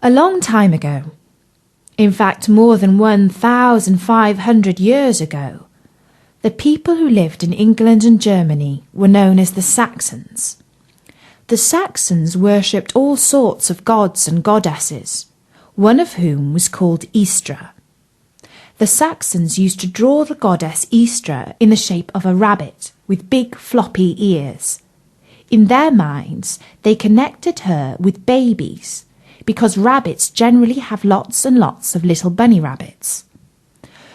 A long time ago, in fact more than 1,500 years ago, the people who lived in England and Germany were known as the Saxons. The Saxons worshipped all sorts of gods and goddesses, one of whom was called Istra. The Saxons used to draw the goddess Istra in the shape of a rabbit with big floppy ears. In their minds, they connected her with babies, because rabbits generally have lots and lots of little bunny rabbits.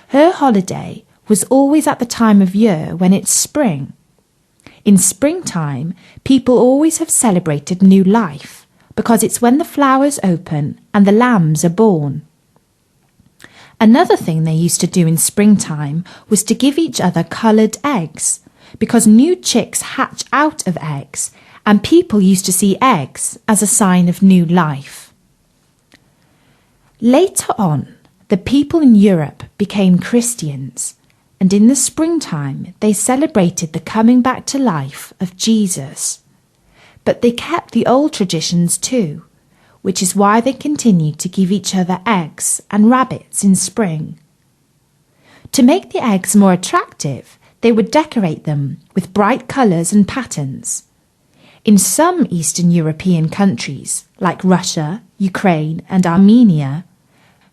Her holiday was always at the time of year when it's spring. In springtime, people always have celebrated new life, because it's when the flowers open and the lambs are born. Another thing they used to do in springtime was to give each other coloured eggs, because new chicks hatch out of eggs, and people used to see eggs as a sign of new life. Later on, the people in Europe became Christians, and in the springtime they celebrated the coming back to life of Jesus. But they kept the old traditions too, which is why they continued to give each other eggs and rabbits in spring. To make the eggs more attractive, they would decorate them with bright colours and patterns. In some Eastern European countries, like Russia, Ukraine and Armenia,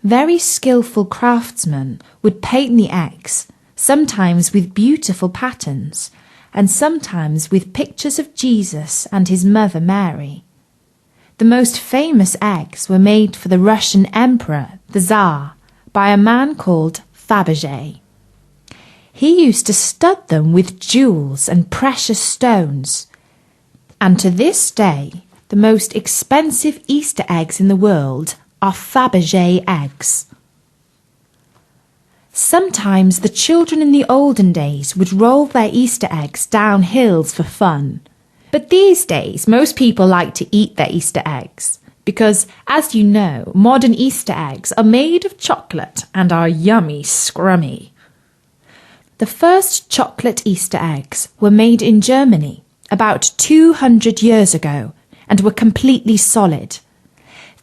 very skillful craftsmen would paint the eggs, sometimes with beautiful patterns, and sometimes with pictures of Jesus and his mother Mary. The most famous eggs were made for the Russian Emperor, the Tsar, by a man called Fabergé. He used to stud them with jewels and precious stones, and to this day, the most expensive Easter eggs in the world are Fabergé eggs. Sometimes the children in the olden days would roll their Easter eggs down hills for fun. But these days, most people like to eat their Easter eggs because, as you know, modern Easter eggs are made of chocolate and are yummy scrummy. The first chocolate Easter eggs were made in Germany about 200 years ago and were completely solid.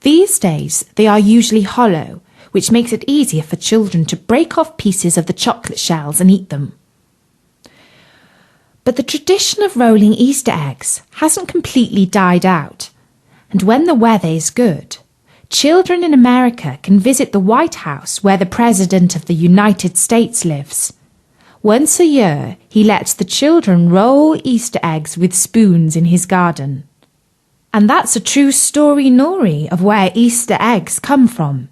These days, they are usually hollow, which makes it easier for children to break off pieces of the chocolate shells and eat them. But the tradition of rolling Easter eggs hasn't completely died out, and when the weather is good, children in America can visit the White House where the President of the United States lives. Once a year, he lets the children roll Easter eggs with spoons in his garden. And that's a true story, Nori, of where Easter eggs come from.